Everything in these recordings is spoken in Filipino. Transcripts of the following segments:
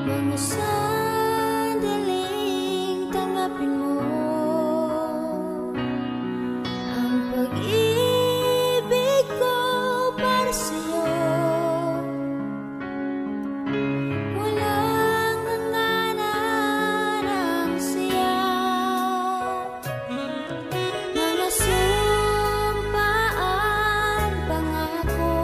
Mga sandaling tanggapin mo ang pag-ibig ko para sa'yo. Walang hangganan ang siya. Mga sumpaan, pangako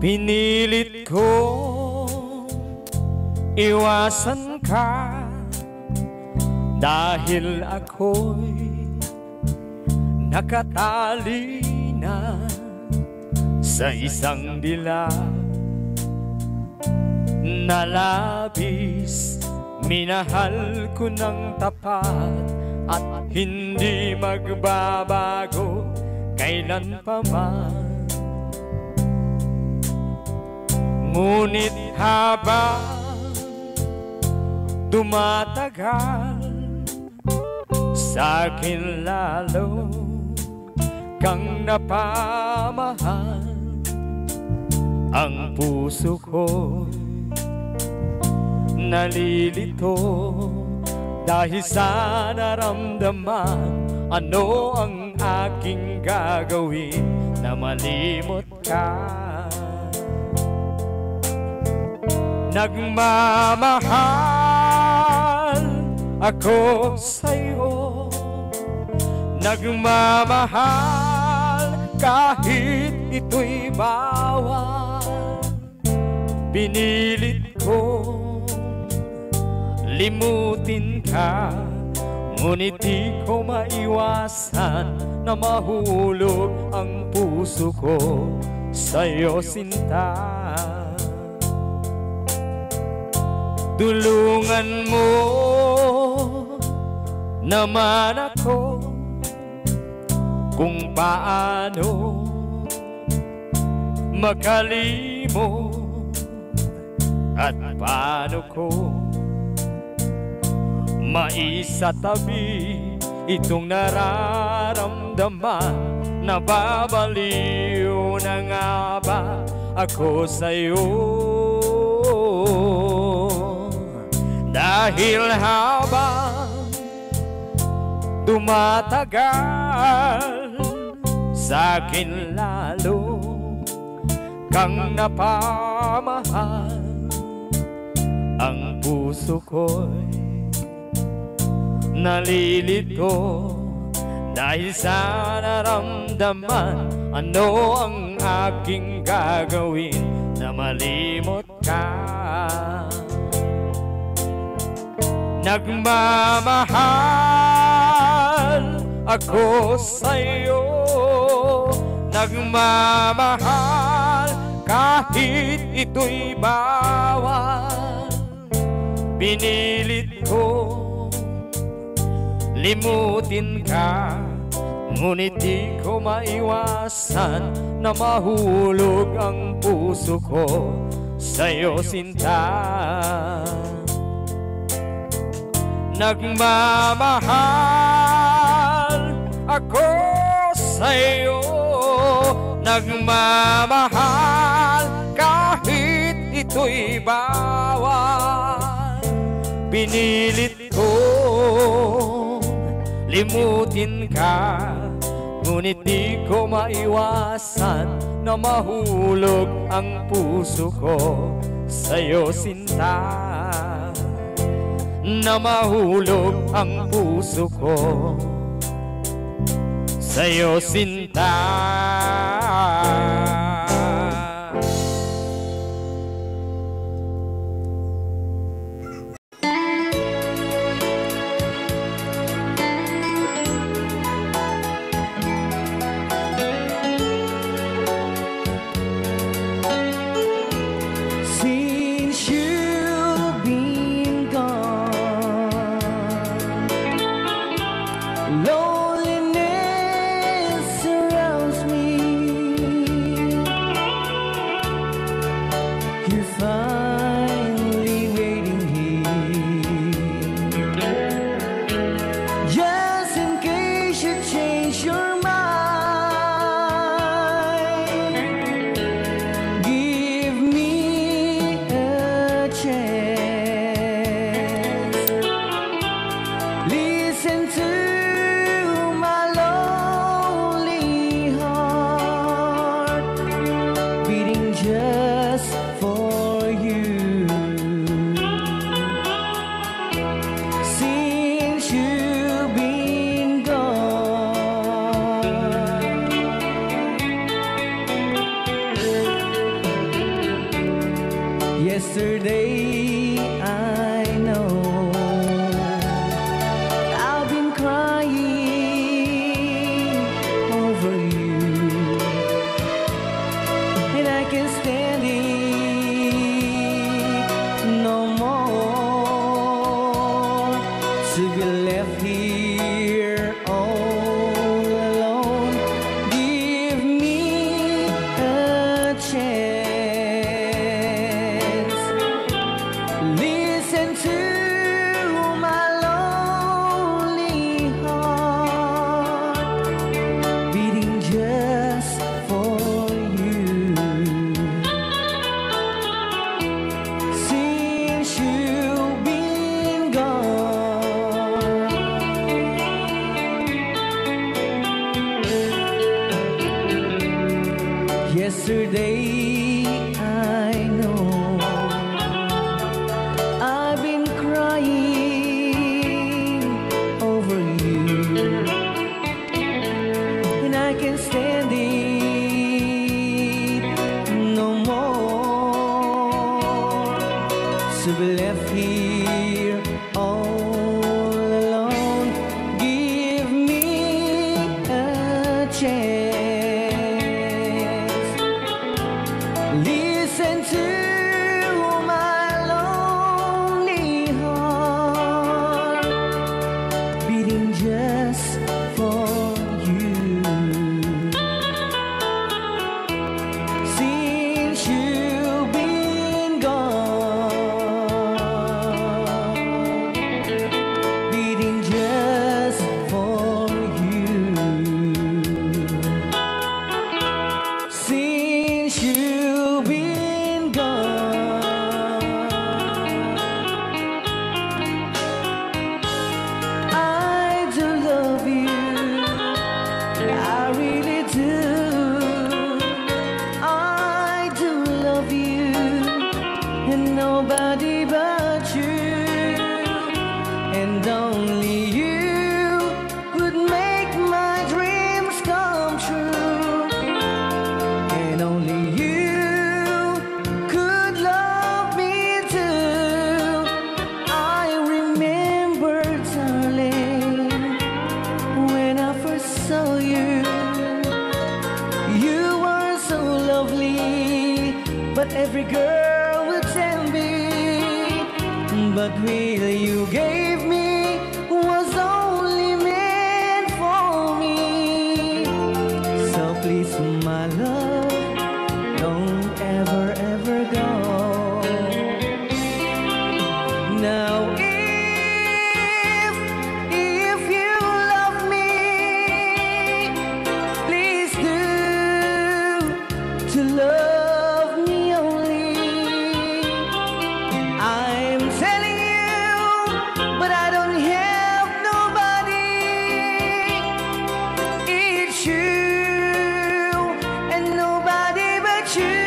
Pinilit ko iwasan ka dahil ako'y nakatali na sa isang dilag na labis. Minahal ko ng tapat at hindi magbabago kailan pa man. Ngunit habang dumatagal, sa'kin lalo kang napamahal. Ang puso ko nalilito dahil sa naramdaman. Ano ang aking gagawin na malimot ka? Nagmamahal ako sa'yo, nagmamahal kahit ito'y bawal. Pinilit ko limutin ka, ngunit di ko maiwasan na mahulog ang puso ko sa'yo, sinta. Tulungan mo naman ako kung paano makalimot at paano ko maisatabi itong nararamdaman. Nababaliw na nga ba ako sa'yo? Dahil habang tumatagal, sa'kin lalo kang napamahal. Ang puso ko'y nalilito dahil sa naramdaman. Ano ang aking gagawin na malimot ka? Nagmamahal ako sa'yo, nagmamahal kahit ito'y bawal. Pinilit ko limutin ka, ngunit di ko maiwasan na mahulog ang puso ko sa'yo, sinta. Nagmamahal ako sa'yo, nagmamahal kahit ito'y bawal. Pinilit ko limutin ka, ngunit di ko maiwasan na mahulog ang puso ko sa'yo, sinta. Na mahulog ang puso ko sa'yo, sinta. Loneliness surrounds me. just for you. Since you've been gone, yesterday I know I've been crying over you, and I can't stand it no more to be left here all alone. Give me a chance. Listen to my lonely heart beating just for you. Since you've been gone, yesterday I know I've been crying over you, and I can't stand it no more to be left here all alone. Give me a chance. Listen to my lonely heart beating just for you. Since you've been gone, beating just for you. Since you've been gone, I do love you, I really do. I do love you, and nobody but you, and only you could make my dreams come true, and only you could love me too. I remember, darling, when I first saw you, you were so lovely, but every girl would tell me, but really you gave me was only meant for me. So please, my love, don't ever, ever go. Now if you love me, please do to love me only. I'm telling you, but I don't have nobody. It's you and nobody but you.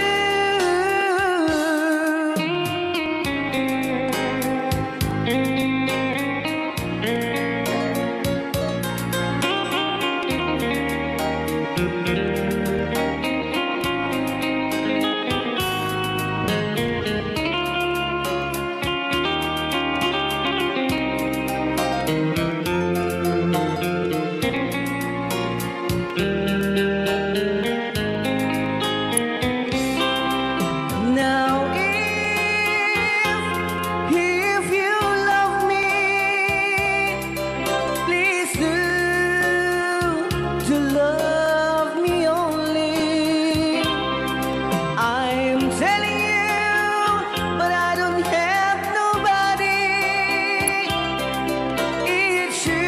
Now if you love me, please do to love me only. I'm telling you, but I don't have nobody. It's you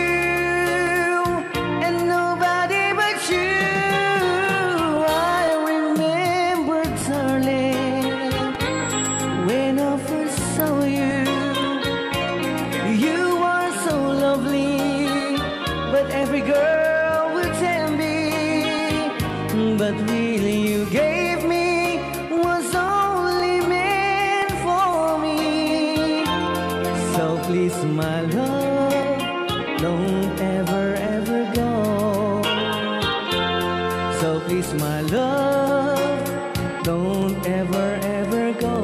and nobody but you. I remember, darling, when I first saw you, you were so lovely, but every girl would tell me, but really you gave me was So please, my love, don't ever, ever go.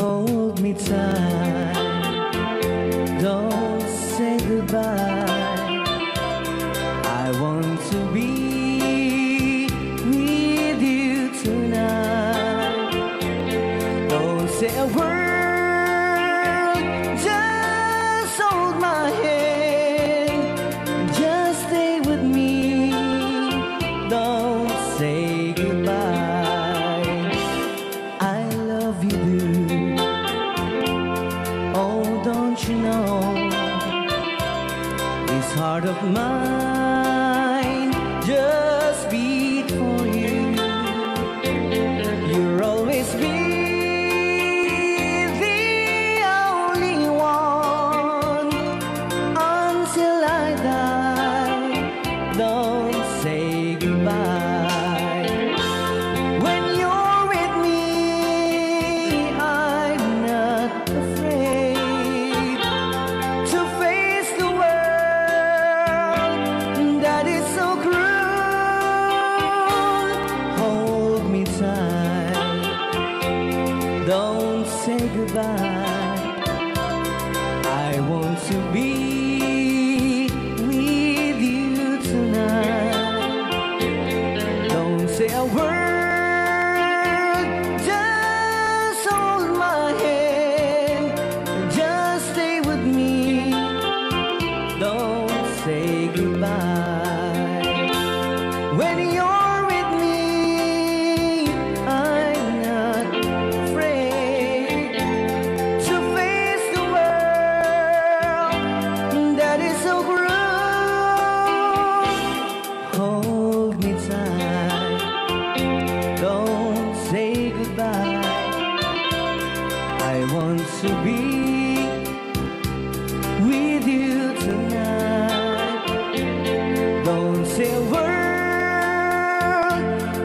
Hold me tight, don't say goodbye. I want to be with you tonight. Don't say a word, just hold my hand, just stay with me. Don't say goodbye. I love you, boo. Oh, don't you know, this heart of mine just beat for you. You'll always be the only one until I die. Don't say goodbye. When you're with me, I'm not afraid to face the world that is so cruel. Hold me tight, don't say goodbye. I want to be with you tonight. Don't say a word, just hold my hand, just stay with me. Don't say goodbye. When you're with me, I'm not afraid to face the world that is so cruel. Hold me tight, don't say goodbye. I want to be with you tonight. Don't say a word,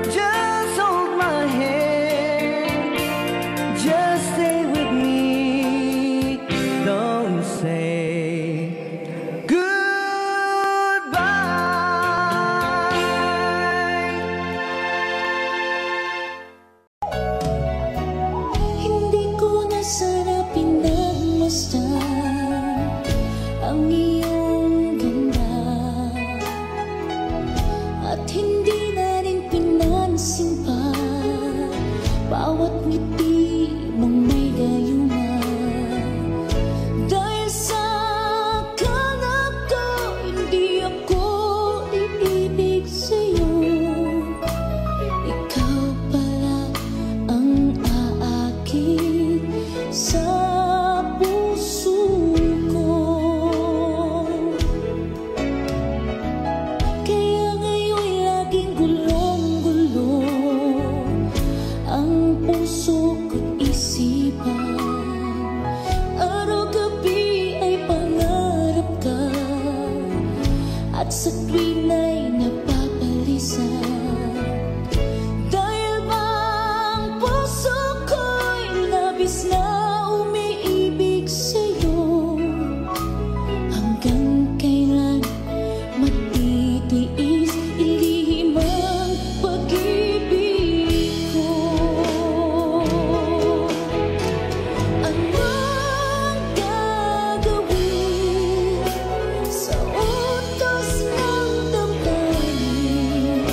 just hold my hand, just stay with me. Don't say goodbye. Hindi ko na sana pinagmasdan ang iyong ganda, at hindi na rin pinansin pa bawat ngiti mong may gayuma. Dahil sa kanap ko, hindi ako iibig sa'yo. Ikaw pala ang aakit sa puso ko. Kaya ngayon laging gulong-gulo ang puso ko't isipan. Araw-gabi ay pangarap ka, at sa tuwin ay napapalisan. Dahil bang puso ko'y labis na umiibig sa'yo. Hanggang kailan matitiis ilihim ang pag-ibig ko? Anong gagawin sa utos ng damdamin?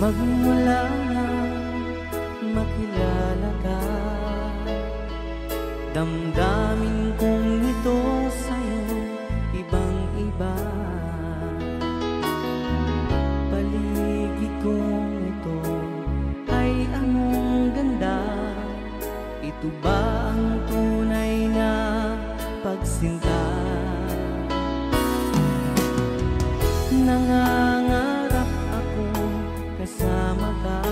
Magmula na makilala ka, damdamin kong ito sa'yo ibang-iba. Paligid kong ito ay anong ganda. Ito ba ang tunay na pagsinta? Nangangarap ako kasama ka,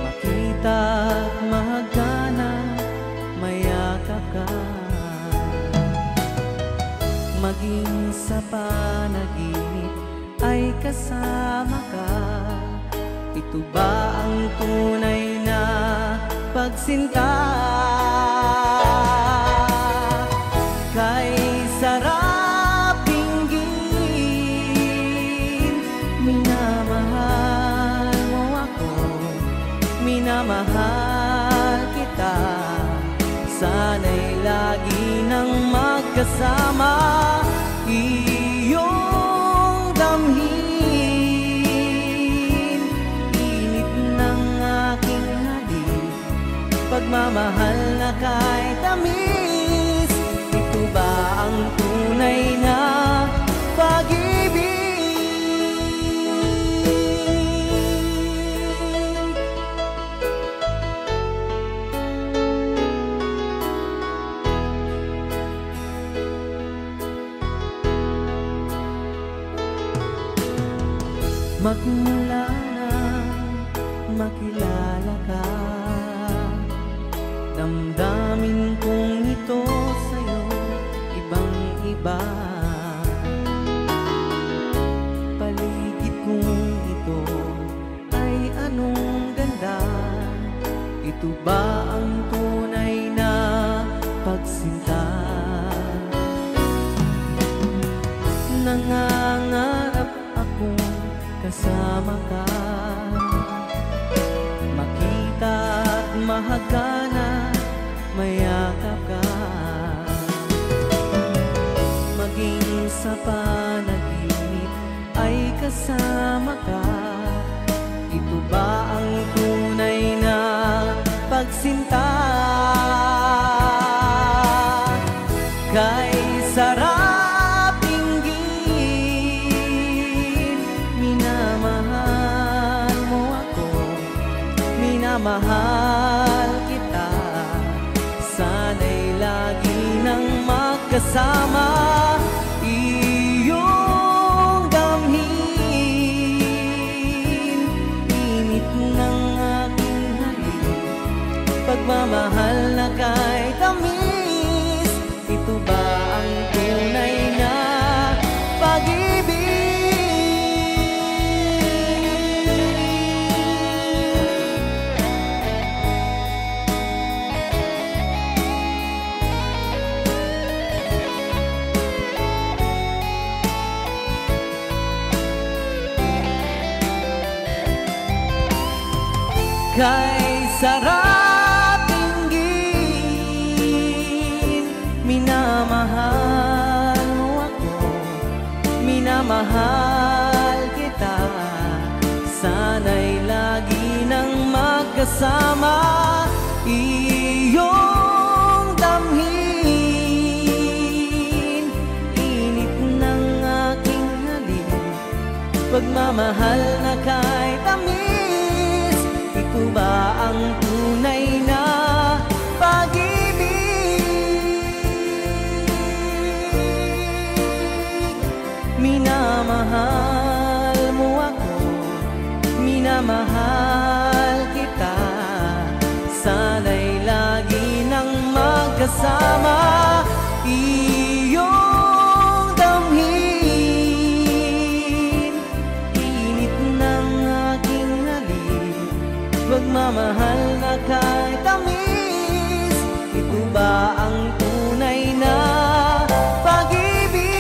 makita at mahagana, mayakap ka, maging sa panaginip ay kasama ka. Ito ba ang tunay na pagsinta? Kay sarap pinggin, minamahal mo ako, minamahal kita. Sana'y lagi nang magkasama, iyong damhin, init ng aking halik, pagmamahal na kahit tamis. Ito ba ang tunay na pag-ibig? Magmula na makilala ka, damdamin kong ito sa'yo ibang-iba. Paligid kong ito ay anong ganda. Ito ba ang tunay na pagsinta? Nangangarap akong kasama ka, makita at mahagana, mayakap ka, maging sa panaginip ay kasama ka. Ito ba ang tunay na pagsinta? Kay sarap pinggin, minamahal mo ako, minamahal kita. Sana'y lagi nang magkasama, iyong damhin, init ng aking halik, pagmamahal na kahit tamis. Ito ba ang tunay na pag-ibig? Kay sarap pinggin, minamahal mo ako, minamahal kita. Sana'y lagi nang magkasama, iyong damhin, init ng aking halik, pagmamahal na kahit tamis. Ito ba ang tunay na pag-ibig? Minamahal mo ako, minamahal kita. Sana'y lagi nang magkasama, iyong damhin, init ng aking halik, pagmamahal na kahit tamis. Ito ba ang tunay na pag-ibig?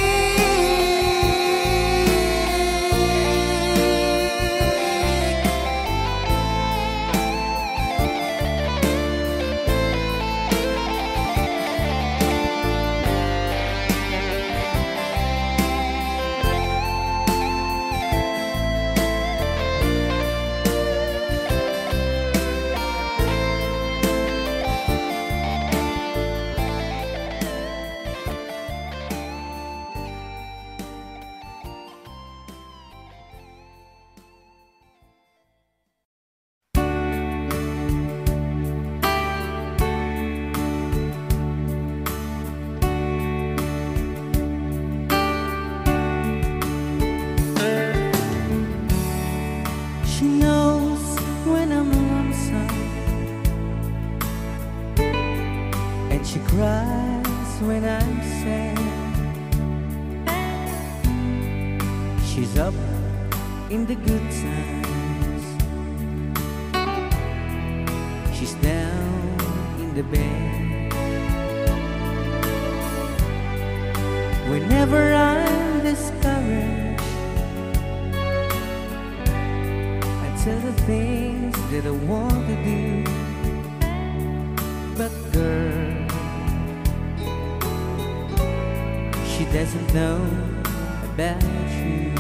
She cries when I'm sad. She's up in the good times. She's down in the bed. Whenever I'm discouraged, I tell the things that I want to do. But girl, she doesn't know about you.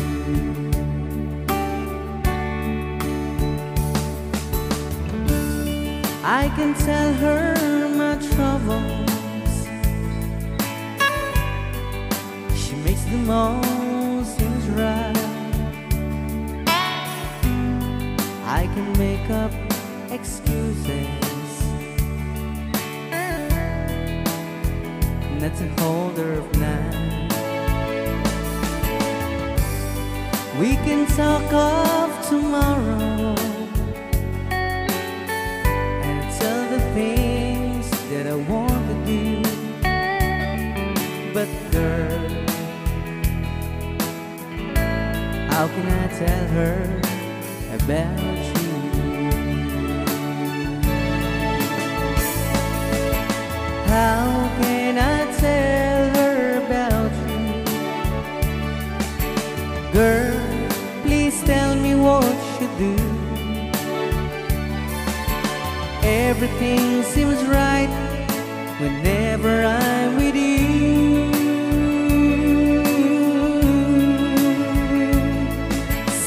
I can tell her my troubles. She makes them all seems right. I can make up excuses not to hold her of night. We can talk of tomorrow and tell the things that I want to do. But girl, how can I tell her about you? How can I tell her about you? Girl, please tell me what you do. Everything seems right whenever I'm with you.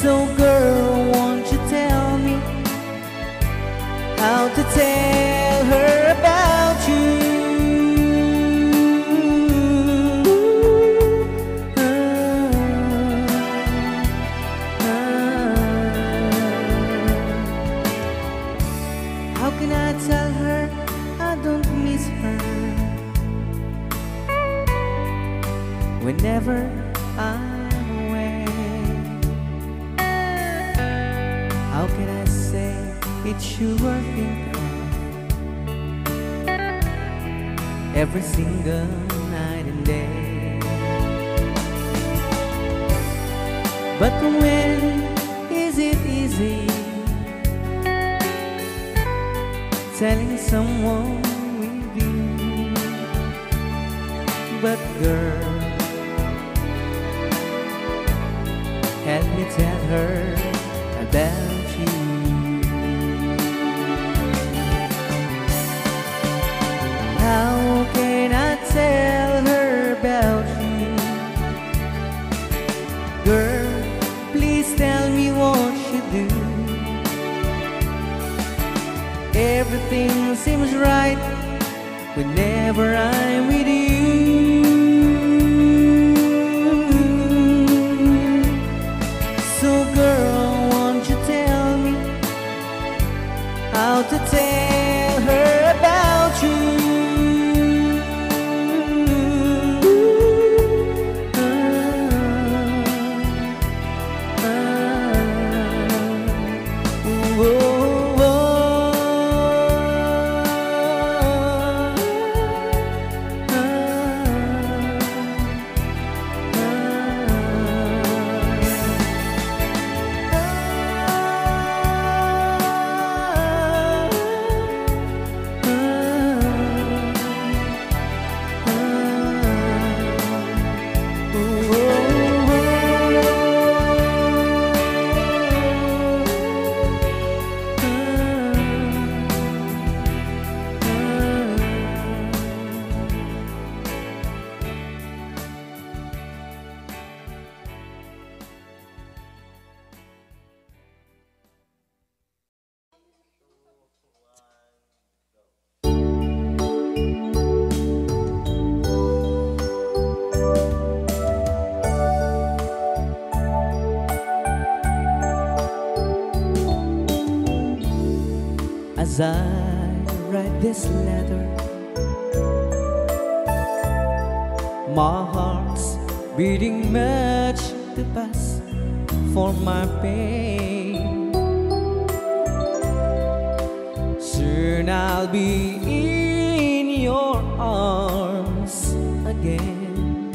So girl, won't you tell me how to tell her about you? How can I tell her I don't miss her whenever I'm away? How can I say it's you I think of every single night and day? But when is it easy telling someone with you? But girl, help me tell her about you. How can I tell her about you? Girl, please tell me what you do. Everything seems right whenever I'm with you. So girl, won't you tell me how to tell her about you? As I write this letter, my heart's beating much too fast for my pain. Soon I'll be in your arms again.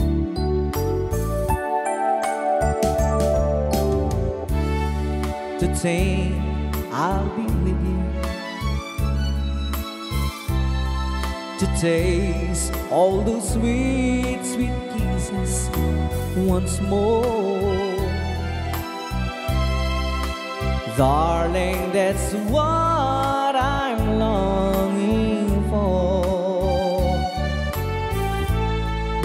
Today I'll be with you to taste all those sweet, sweet kisses once more. Darling, that's what I'm longing for.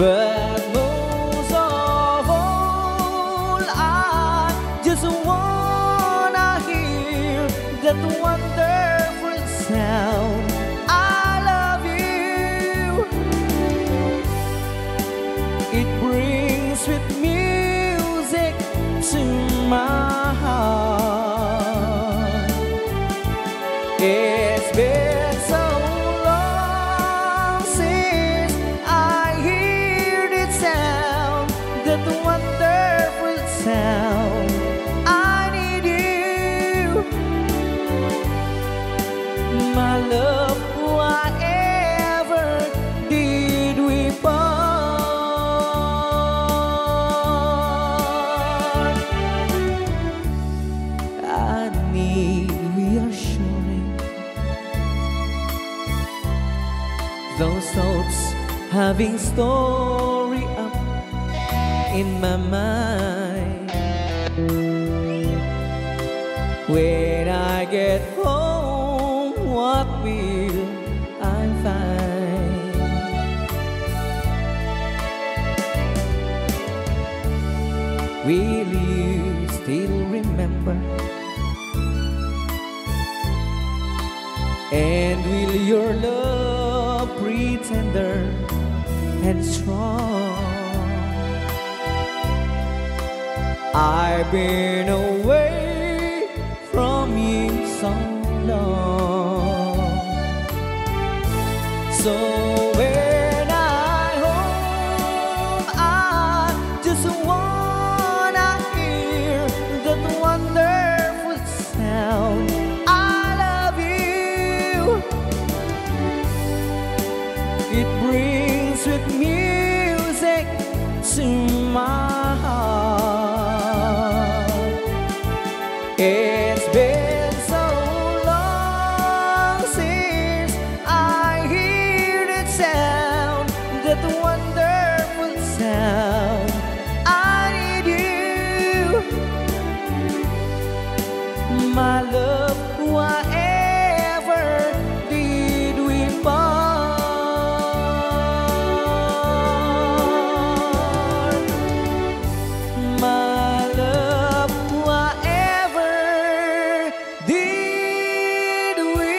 But most of all, I just wanna hear that wonderful sound. I love you. It brings sweet music to my heart. It's been so long since I hear that sound, that wonderful sound. I need you, my love. Whatever did we part? I need reassuring. Those thoughts having story up in my mind. When I get home, what will I find? Will you still remember? And will your love breathe tender and strong? I've been away from you so long. So when I'm home, I just wanna hear that wonderful sound. I love you. It brings sweet music to my heart. It's been so long since I hear that sound, that wonderful sound. I need you, my love. Whatever did we part? My love, whatever did we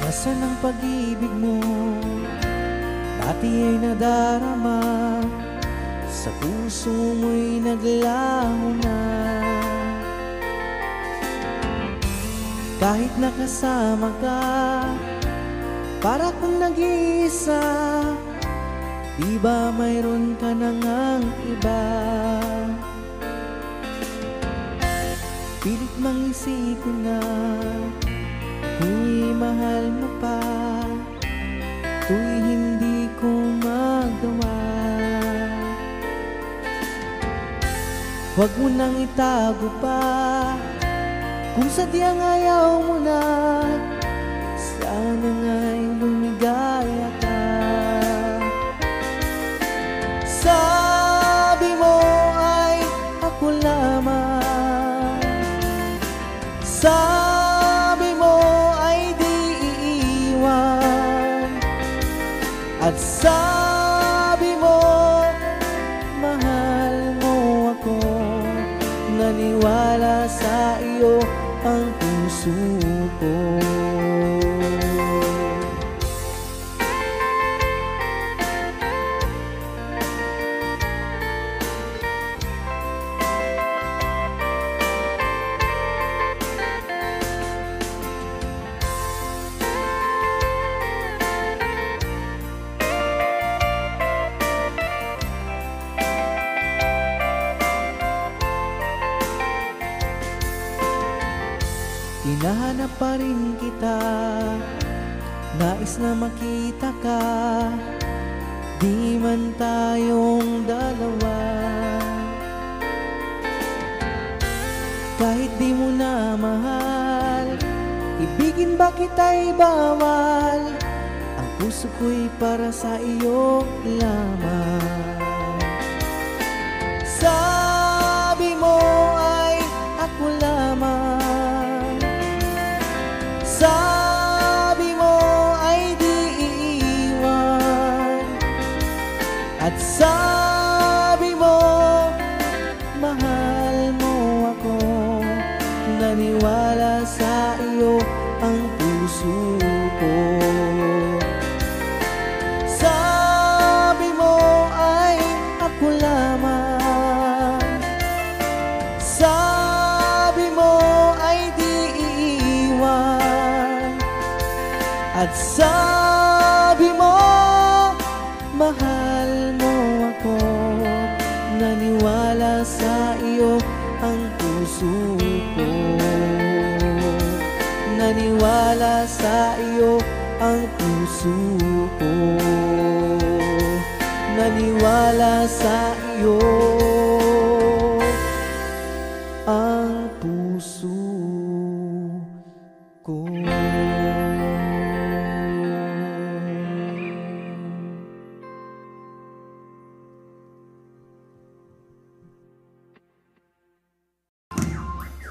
Nasaan ang pag-ibig mo? Dati ay nadarama, sa puso mo'y naglaho na. Kahit nakasama ka, para kung nag-iisa, di ba mayroon ka na ngang iba? Pilit mang isipin na kung mahal mo pa, to'y hindi ko magawa. Huwag mo nang itago pa, kung sadyang ayaw mo na, sana nga'y lumigaya ka. Sabi mo ay ako lamang, sabi mo ay di iiwan, at sabi sa iyo ang puso ko. Hinahanap pa rin kita, nais na makita ka, di man tayong dalawa. Kahit di mo na mahal, ibigin ba kita'y bawal, ang puso ko'y para sa iyo lamang. Sabi mo ay ako lamang, sabi mo ay di iiwan, at sabi mo mahal mo ako. Naniwala sa iyo ang puso ko. Sabi mo ay ako lamang, sabi mo ay di iiwan, at sabi mo mahal mo ako. Naniwala sa iyo ang puso ko. Naniwala sa iyo ang puso ko. Naniwala sa iyo ang puso ko.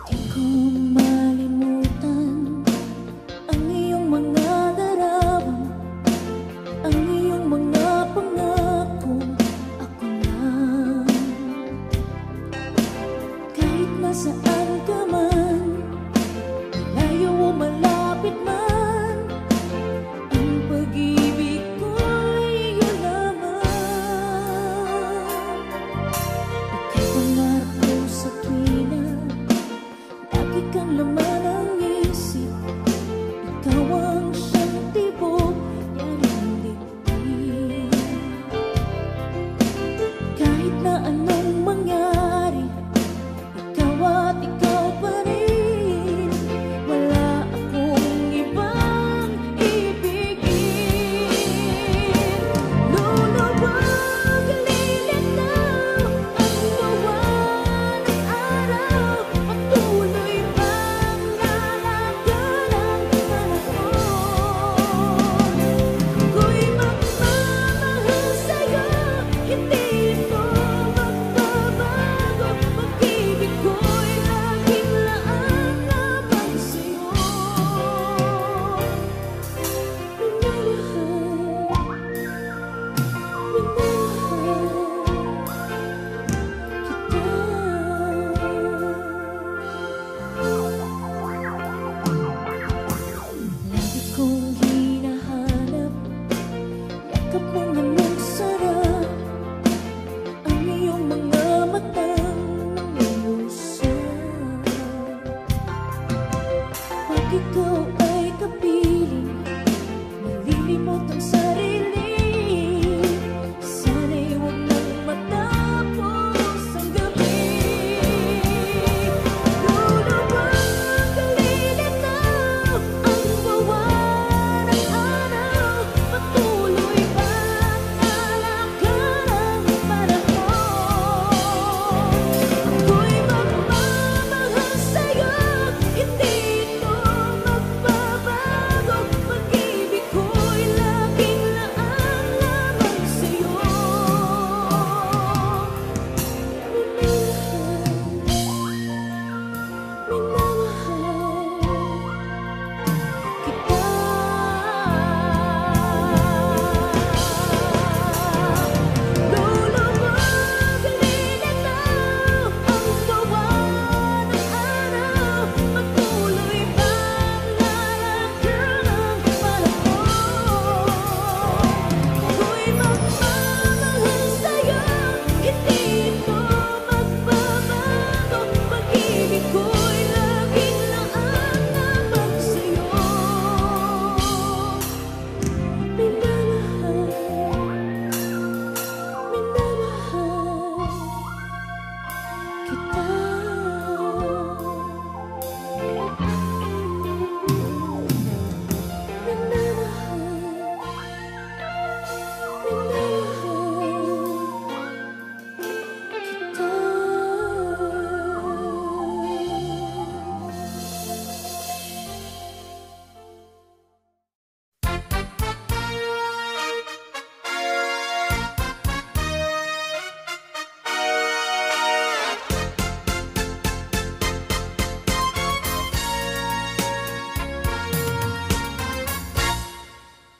Di ko malimutan ang iyong mga larawan, ang iyong mga pangako. Ako lang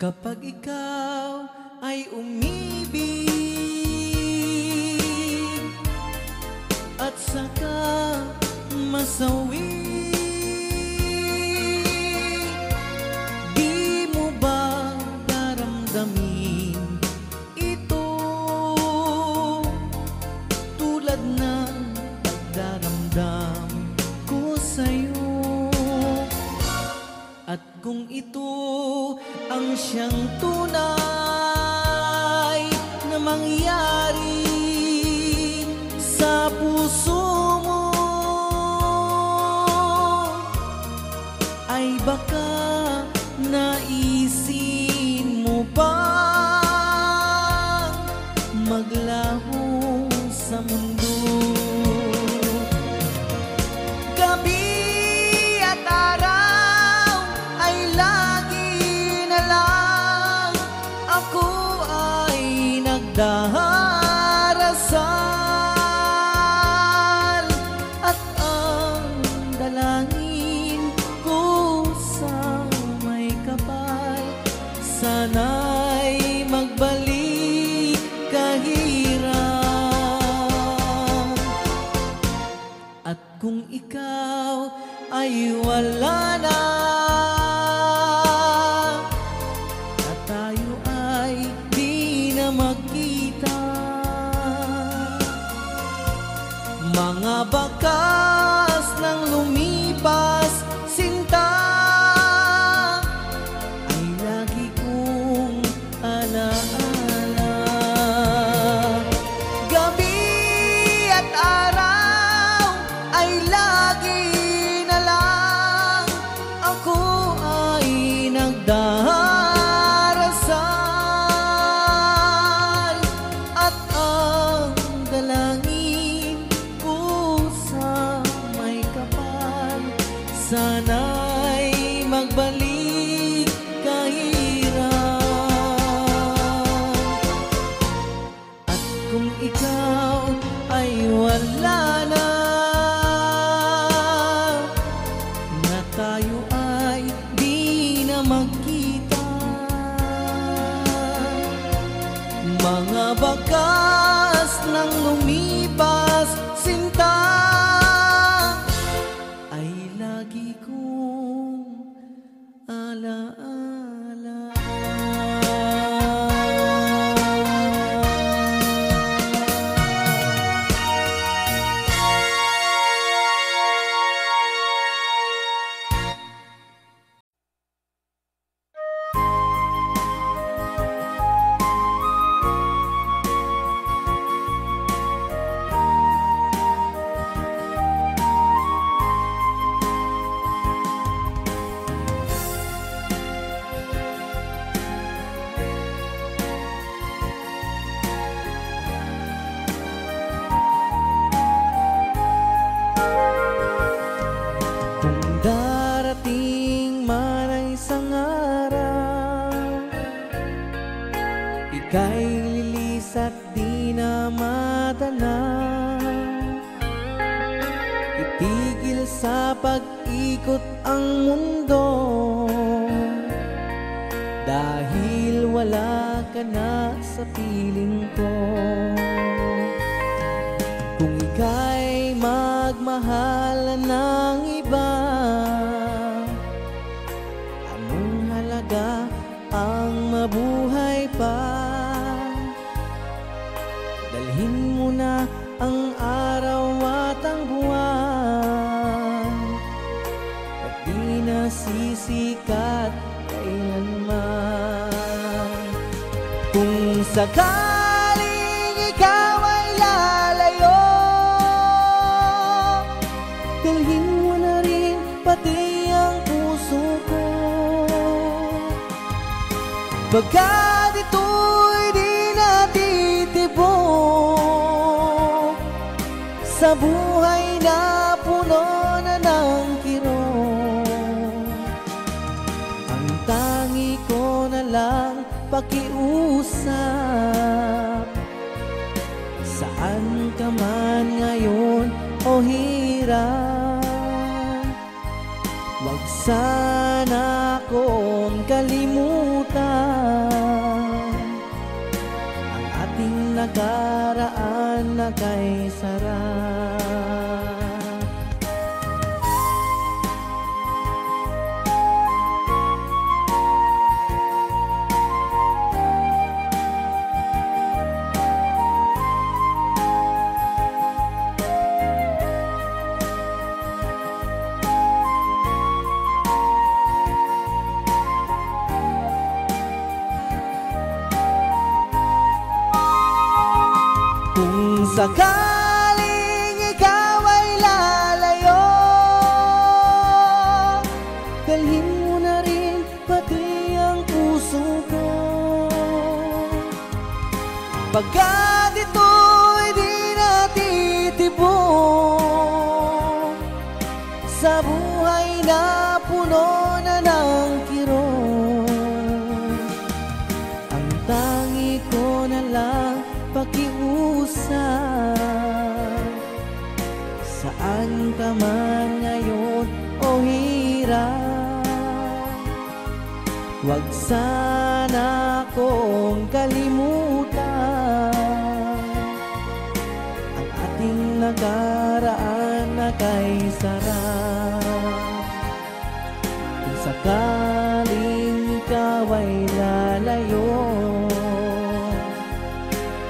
Kapag ikaw ay umibig at saka masawi, di mo ba daramdamin ito tulad ng pagdaramdam ko sa'yo? At kung ito ang siyang tunay na mangyari sa puso mo, ay baka naisin mo bang maglaho sa mundo? Gabi at araw ay lagi na lang ako ay nagdarasal, at ang dalangin ko sa may kapal, sana'y magbalik kahirap. At kung ikaw ay wala na, at tayo ay di na magkita, mga bakas ng lumipas sinta ay lagi kong alaala. Gabi at araw ay lagi na lang ako ay nagdarasal, at ang dalangin ko sa may kapal, sana'y magbalik kahirap. At kung ikaw ay wala na, na tayo ay di na magkita, mga bakas ng lumipas sinta ay lagi kong alaala. Kung darating man ang isang araw, ika'y lilis at di na madala, itigil sa pag-ikot ang mundo, dahil wala ka na sa piling ko. Kung ika'y magmahal ng iba, anong halaga ang mabuhay pa? Dalhin mo na ang araw at ang buwan, at di na sisikat kailanman. Kung sakaling ikaw ay lalayo, dalhin mo na rin pati ang puso ko, bagad ito'y di natitibok sa buhay na puno na ng kirot. Ang tangi ko na lang pakiusap, saan ka man ngayon o hirap, wag sana akong kalimutan. nakaraan na kay sarap. Kung sakaling ikaw ay lalayo, dalhin mo na rin pati ang puso ko. Pagkat ito'y di natitibok sa buhay na puno na ng kirot, ang tangi ko na lang pakiusap. Saan ka man ngayon o hirap, huwag sana akong kalimutan ang ating nakaraan na kay sarap. Kung sakaling ikaw ay lalayo,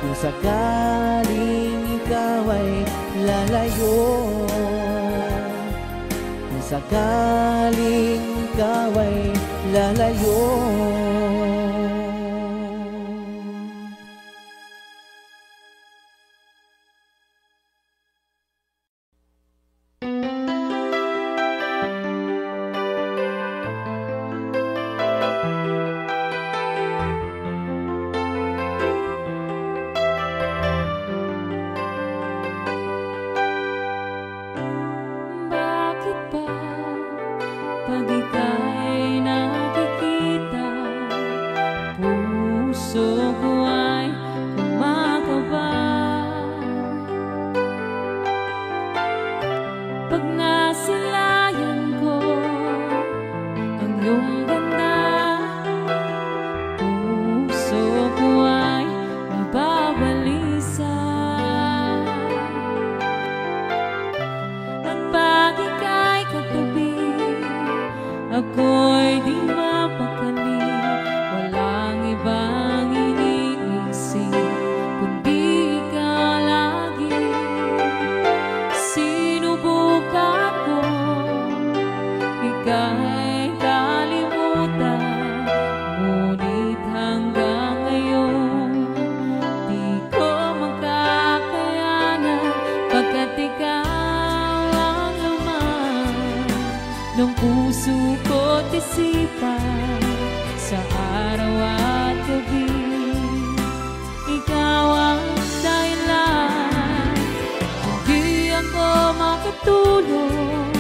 kung sakaling ikaw ay lalayo, kung sakaling ikaw ay lalayo. Bakit ba pag ika'y nakikita, puso ko ay kumakaba? Pag nasilayan ko ang iyong ganda, puso ko ay nababalisa. At pag ika'y katabi, ako'y di mapakali. Walang ibang iniisip kundi ikaw lagi. Sinubukan ko ika'y kalimutan, ngunit hanggang ngayon di ko makakayanan, pagkat ikaw ang laman ng puso ko't isipan sa araw at gabi. Ikaw ang dahilan, hindi ako makatulog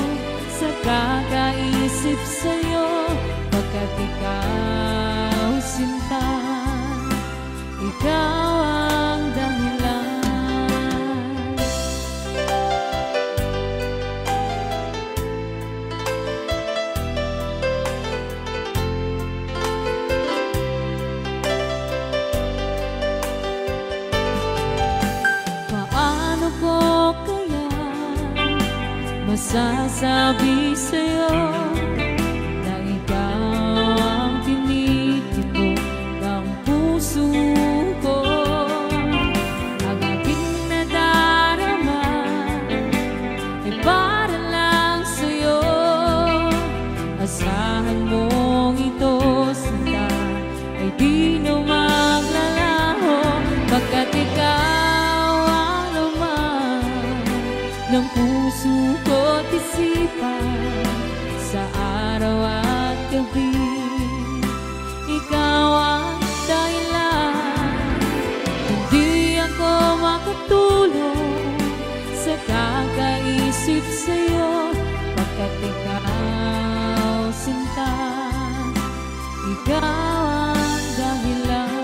sa kakaisip sa'yo, pagkat ikaw sinta, ikaw ang dahilan. Paano ko kaya masasabi sa'yo na ikaw ang tinitipon ng puso ko? Ang aking nadarama ay para lang sa'yo. Asahan mong ito, sinta, ay di na maglalaho, pagkat ikaw ang laman ng puso ko't isipan sa araw at gabi. Ikaw ang dahilan, hindi ako makatulog sa kakaisip sa'yo, pagkat ikaw sinta, ikaw ang dahilan.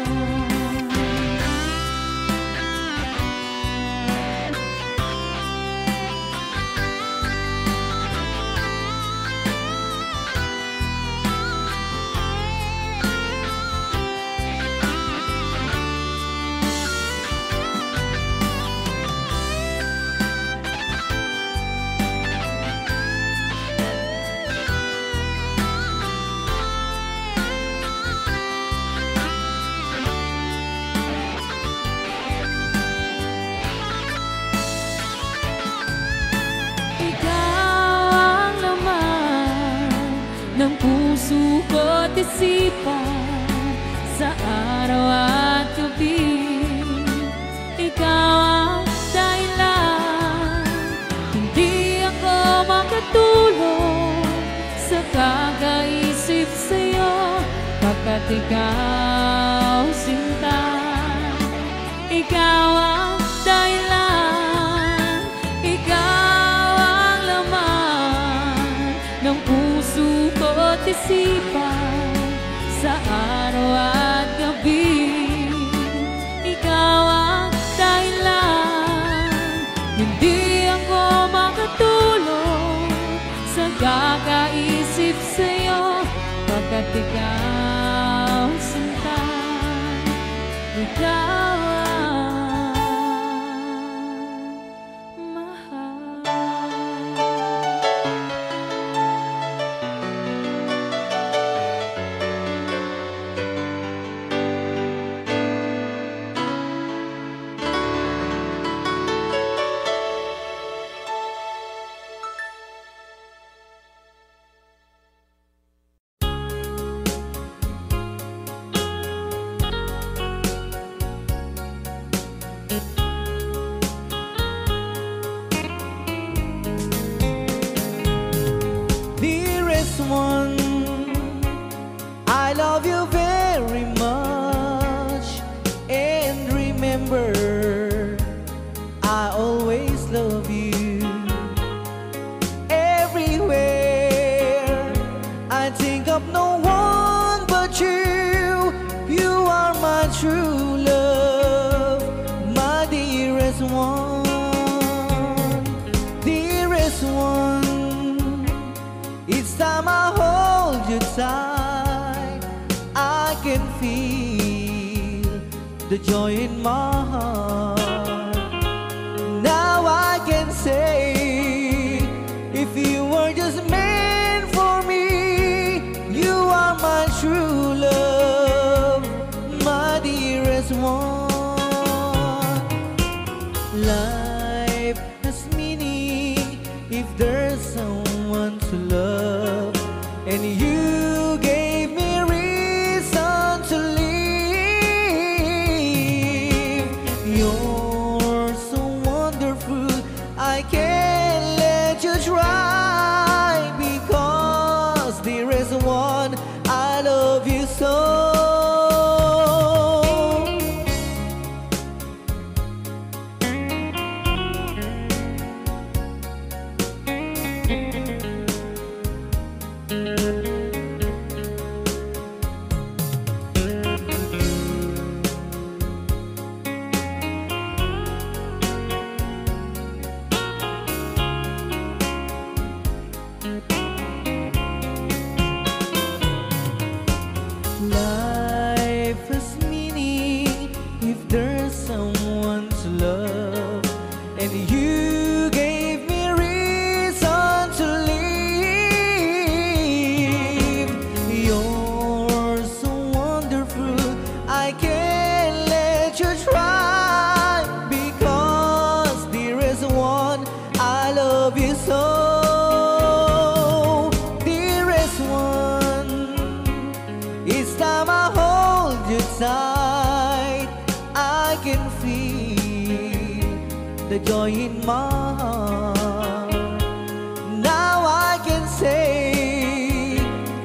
puso ko't isipan sa araw at gabi. Ikaw ang dahilan, hindi ako makatulog sa kakaisip sa'yo, pagkat ikaw sinta. Ikaw ang dahilan, ikaw ang laman ng puso ko't isipan sa araw at gabi. Ikaw ang dahilan, hindi ako makatulog sa kakaisip sa'yo, pagkat ikaw sinta. Ikaw ang mahal. Dearest one, I love you very much. And remember, I always love you. Everywhere I think of no one but you. You are my true love, my dearest one. Dearest one, each time I hold you tight, I can feel the joy in my heart. Now I can say, if you were just meant for me, you are my true love, my dearest one. Life has meaning if there's someone to love, and you gave me reason to live. You're so wonderful, I can't let you try, because there is one, I love you so. Life has meaning if there's someone to love, and you gave me reason to live. You're so wonderful, I can't let you try, because there is one, I love you so. Dearest one, each time I hold you tight, I can feel the joy in my heart. Now I can say,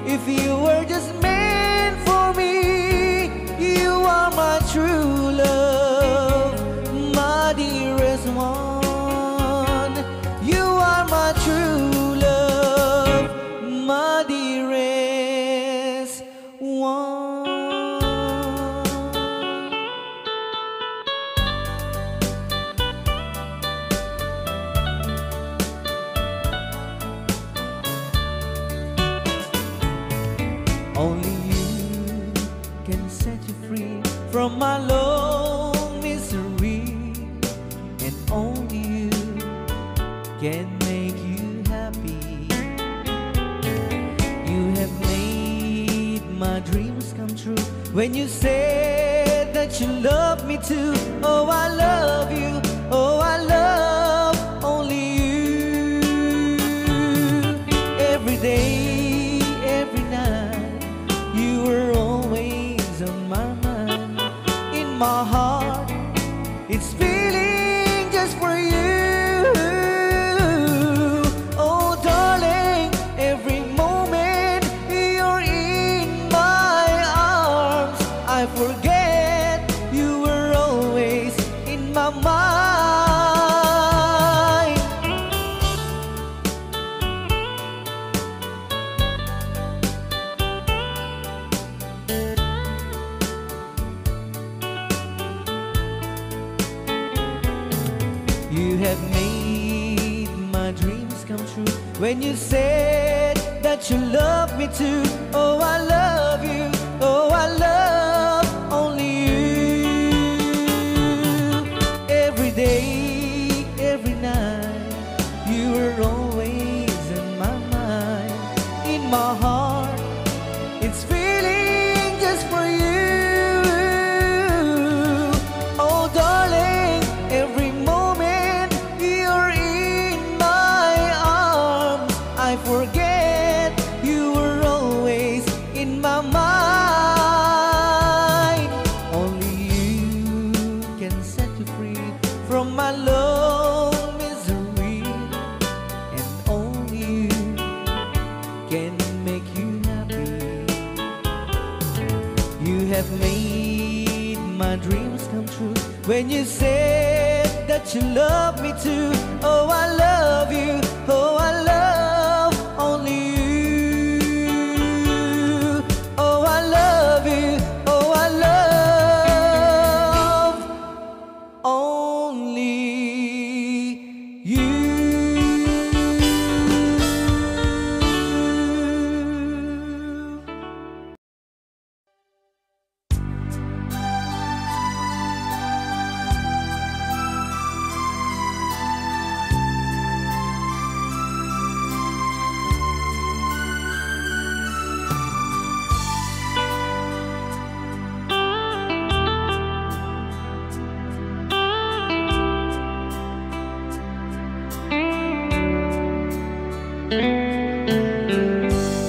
if you were just meant for me, you are my true love, my dearest one. You are my true love, my dearest one. Only you can set you free from my long misery, and only you can make you happy. You have made my dreams come true when you said that you love me too. Oh, I love you. Oh, I love only you. Every day, every night, just for you. Oh darling, every moment you're in my arms, I forget you were always in my mind. You have made my dreams come true when you said that you love me too. Oh, I love you. Oh, I love only you. Every day, every night, you were always in my mind, in my heart. It's feeling just for you. Oh, darling, every moment you're in my arms, I forget you were always in my mind. Only you can set you free from my love misery, and only you can make you happy. You have made my dreams come true when you said that you love me too. Oh, I love you. Oh, I love only you. Oh, I love you. Oh, I love only you.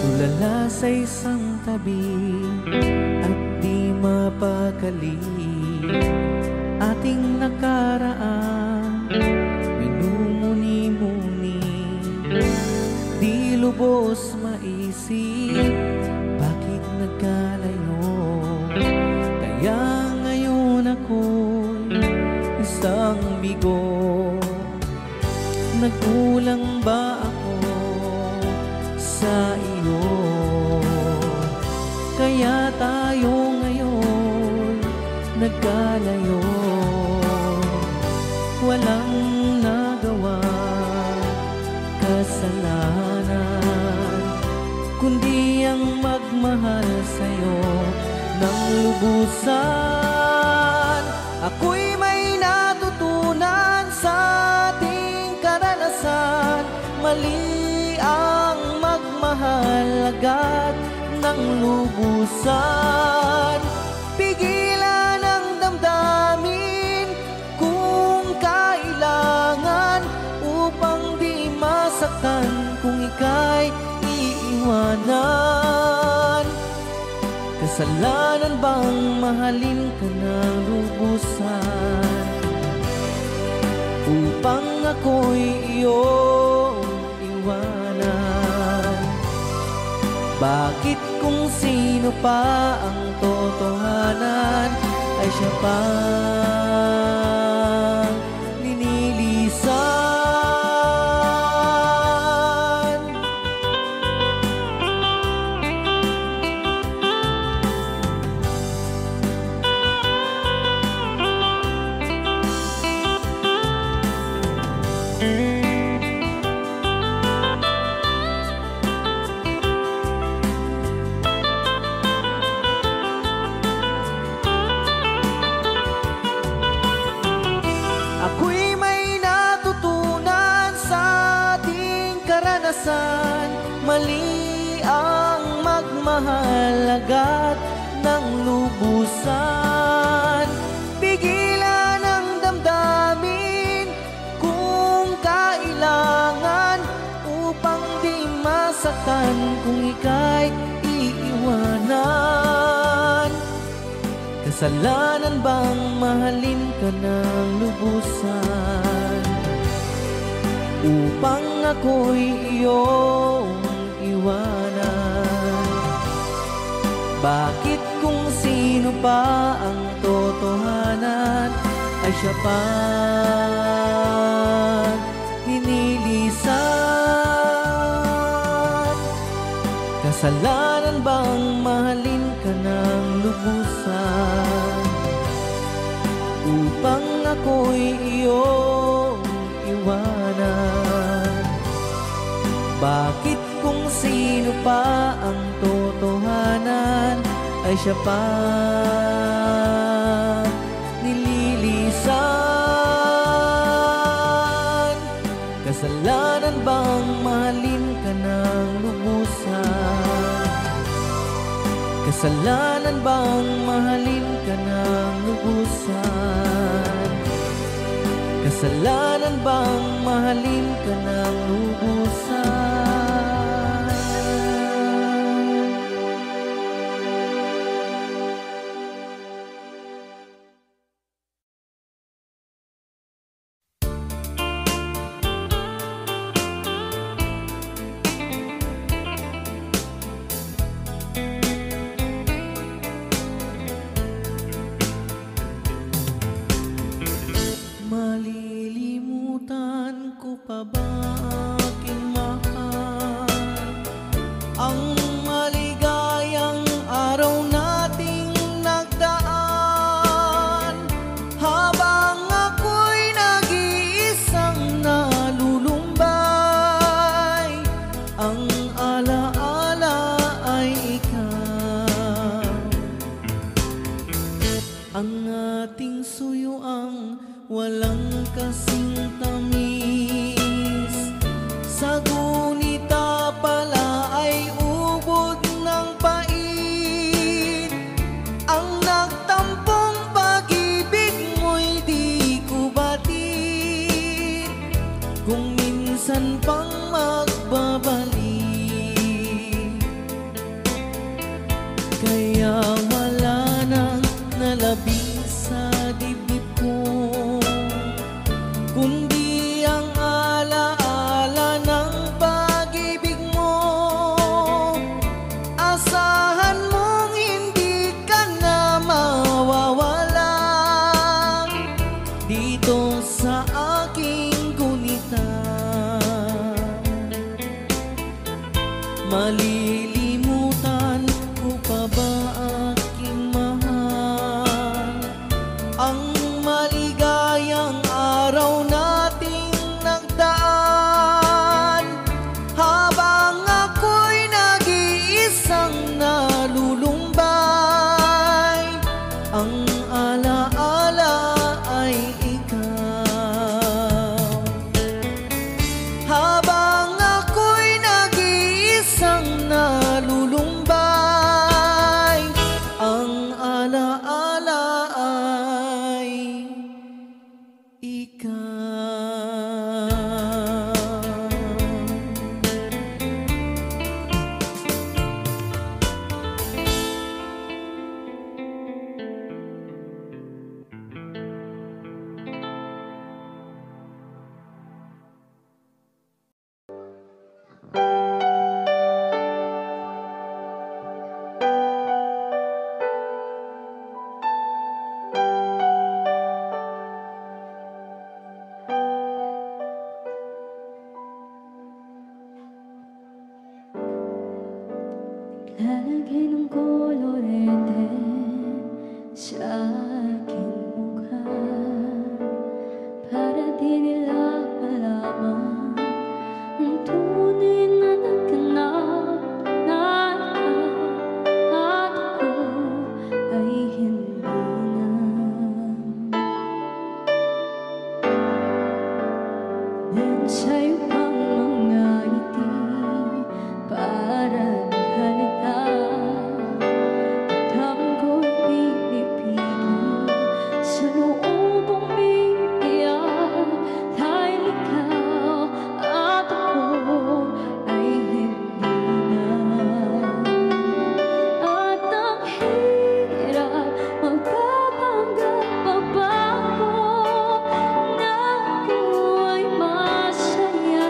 Tulala sa isang tabi at di mapakali, ating nakaraan minumuni-muni, di lubos maisip bakit nagkalayo. Kaya ngayon ako'y isang bigo. Nagkulang ba ako sa iyo? Kaya tayo ngayon nagkalayo. Walang nagawa kasalanan, kundi ang magmahal sa'yo ng lubusan. Ako'y may natutunan sa ating karanasan. Mali ang magmahal agad ng lubusan. Pigilan ang damdamin kung kailangan, upang di masaktan kung ika'y iiwanan. Kasalanan bang mahalin ka ng lubusan, upang ako'y iyong iwanan? Bakit kung sino pa ang totohanan ay siya pa linilisan? Ako'y may natutunan sa ating karanasan. Mali ang magmahal agad ng lubusan. Pigilan ang damdamin kung kailangan, upang di masaktan kung ika'y iiwanan. Kasalanan bang mahalin ka ng lubusan, upang ako'y iyong iwanan. Bakit kung sino pa ang totohanan ay siya pa hinilisan? Kasalanan bang mahalin ka ng lubusan upang ako'y iyong iwanan? Bakit kung sino pa ang totohanan ay siya pa nililisan? Kasalanan bang mahalin ka ng lubusan? Kasalanan bang mahalin ka ng lubusan? Kasalanan bang mahalin ka ng lubusan? Malilimutan ko pa ba aking mahal ang maligayang araw nating nagdaan, habang ako'y nag-iisang nalulumbay. Ang alaala ay ikaw, ang ating suyuang walang kasing tamis. Sa gunita pala ay ubod ng pait. Ang nagtampong pag-ibig mo'y di ko batid, kung minsan pang magbabalik. Kaya wala nang nalabis sa dibdib ko, kundi ang alaala ng pag-ibig mo. Asahan mong hindi ka na mawawala dito sa aking gunita. Malilimutan ko pa ba aking mahal ang maligayang araw nating nagdaan, habang ako'y nag-iisang nalulumbay. Ang alaala ay ikaw, habang ako'y nag-iisang nalulumbay. Ang alaala ay ikaw. Lalagay ng kolorete sa aking mukha para di nila malaman ang tunay na nagkanap na ikaw at ako ay hindi na. Then sa'yo pang mga ngiti para masaya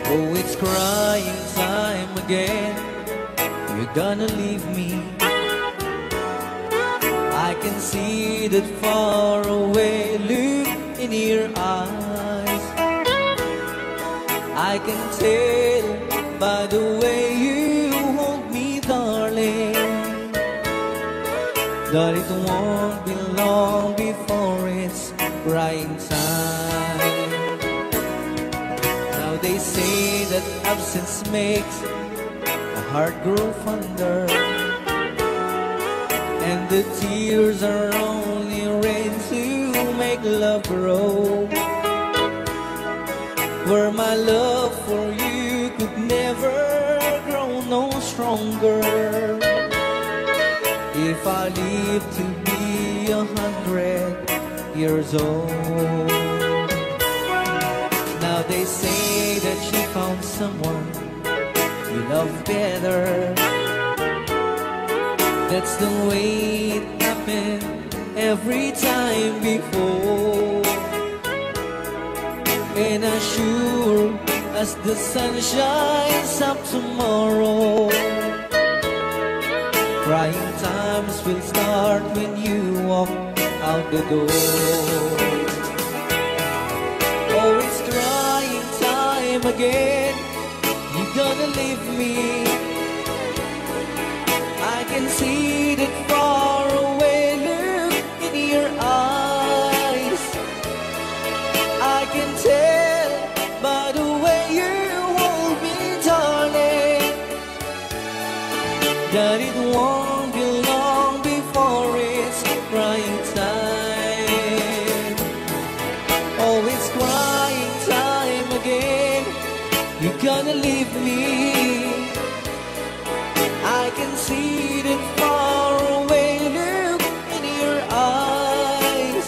Oh, it's crying time again. You're gonna leave me. I can see that far away look in your eyes. I can tell by the way you hold me, darling, that it won't be long before it's crying time. Now they say that absence makes a heart grow fonder, and the tears are only rain to make love grow. Where my love for you could never grow no stronger. If I live to be 100 years old. Now they say that you found someone you love better. That's the way it happened every time before. And as sure as the sun shines up tomorrow, crying times will start when you walk out the door. Oh, it's crying time again. You're gonna leave me. I can see that far away look in your eyes. I can tell by the way you hold me, darling, that it won't be long before it's crying time. Oh, it's crying time again. You're gonna leave me. I can see that far away look in your eyes.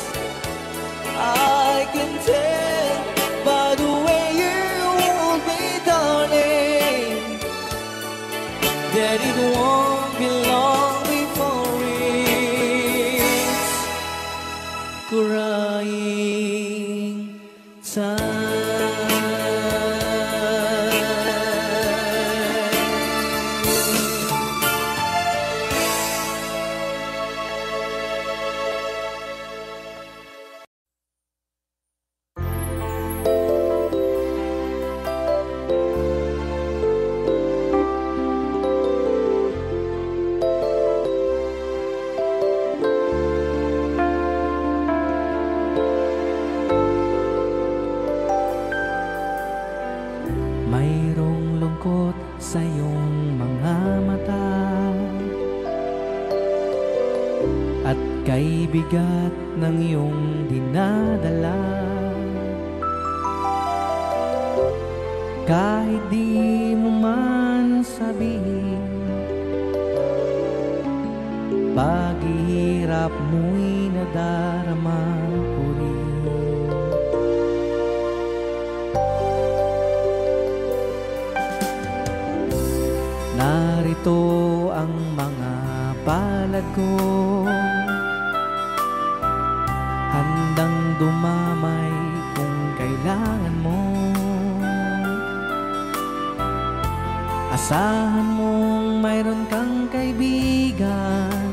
I can tell by the way you hold me, darling, that it won't be long before it's crying time. Mayroong lungkot sa iyong mga mata, at kay bigat ng iyong dinadala. Kahit di mo man sabihin, paghihirap mo'y nadarama ko rin. Narito ang mga palad ko, handang dumamay kung kailangan mo. Asahan mong mayroon kang kaibigan,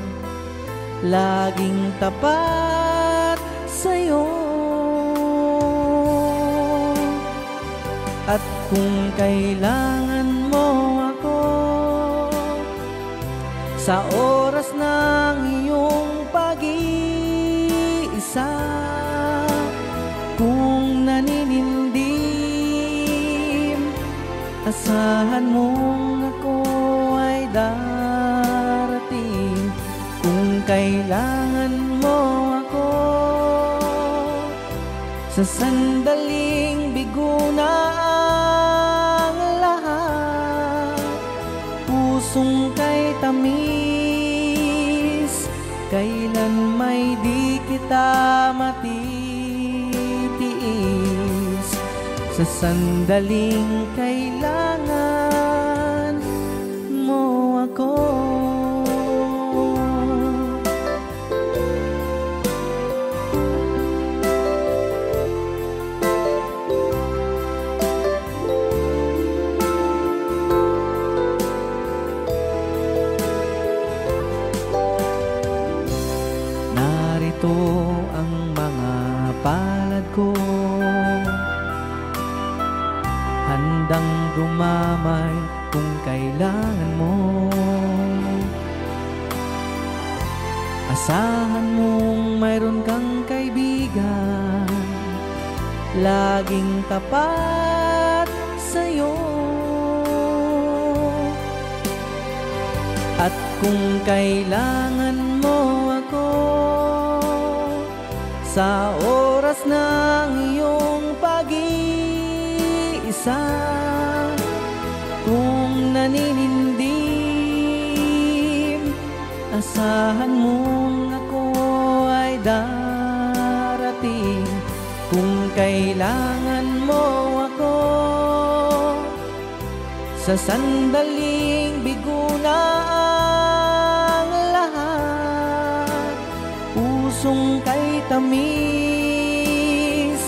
laging tapat sa'yo. At kung kailangan mo ako sa oras ng iyong pag-iisa, kung naninindim, asahan mong ako ay darating. Kung kailangan mo ako sa sandaling bigo na ang lahat, pusong kay tamis, kailan may di kita matitiis. Sa sandaling kailangan mo ako. handang dumamay kung kailangan mo. Asahan mong mayroon kang kaibigan, laging tapat sa'yo. At kung kailangan mo ako sa oras ng iyong pag-iisa, kung naninindim, asahan mong ako ay darating. Kung kailangan mo ako sa sandaling bigo na ang lahat, pusong kay tamis,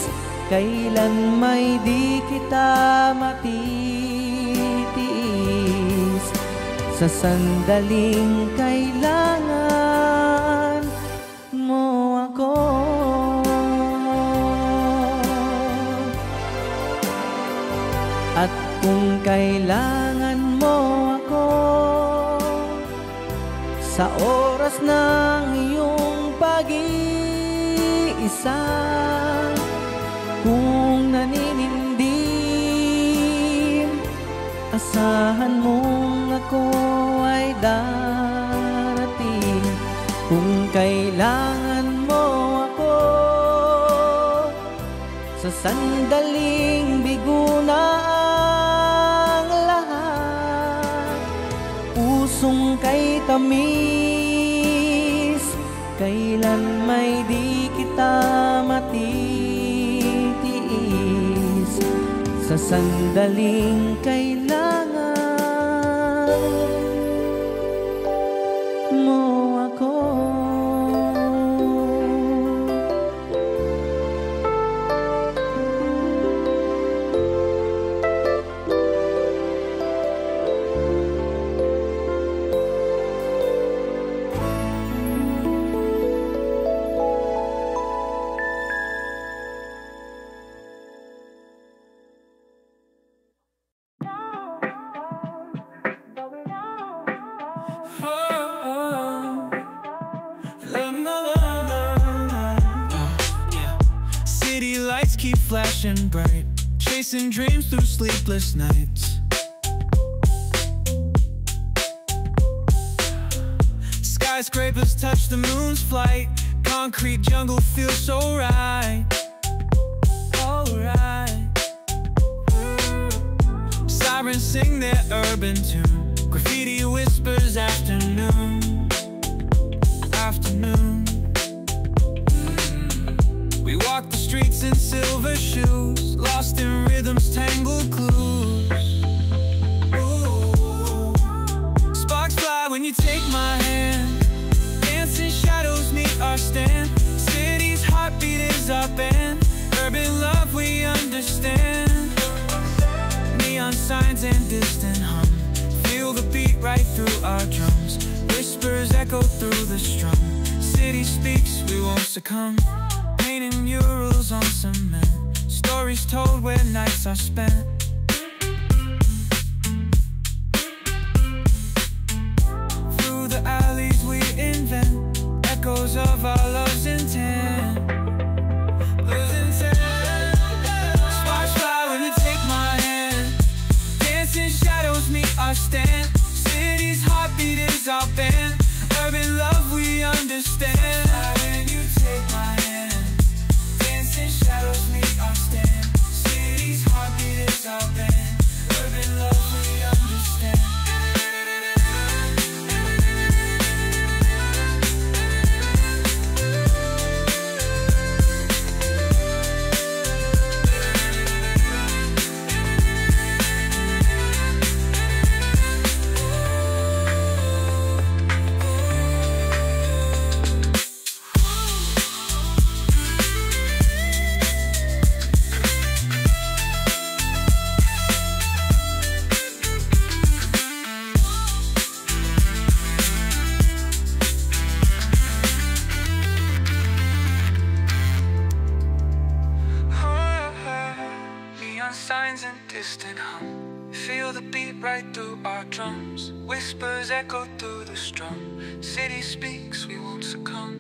kailan may di kita matitiis. Sa sandaling kailangan mo ako. At kung kailangan mo ako sa oras ng iyong pag-iisa, kung naninindim, asahan mong ako ay darating. Kung kailangan mo ako sa sandaling bigo na ang lahat, pusong kay tamis, kailan may di kita matitiis. Sa sandaling kailangan mo ako. City lights keep flashing bright, chasing dreams through sleepless nights. Skyscrapers touch the moon's flight, concrete jungle feels so right. Alright. Sirens sing their urban tune, graffiti whispers afternoon. We walk the streets in silver shoes, lost in rhythm's tangled clues. Ooh. Sparks fly when you take my hand, dancing shadows meet our stand. City's heartbeat is our band, urban love we understand. Neon signs and distant hum, feel the beat right through our drums. Whispers echo through the strum, city speaks, we won't succumb. Painting murals on cement, stories told where nights are spent. Through the alleys we invent, echoes of our love's intent. Sparks fly when you take my hand, dancing shadows meet our stand. City's heartbeat is our band, urban love we understand. When you take my hand, shadows meet our stand. City's heartbeat is winds and distant hum. Feel the beat right through our drums. Whispers echo through the strum. City speaks, we won't succumb.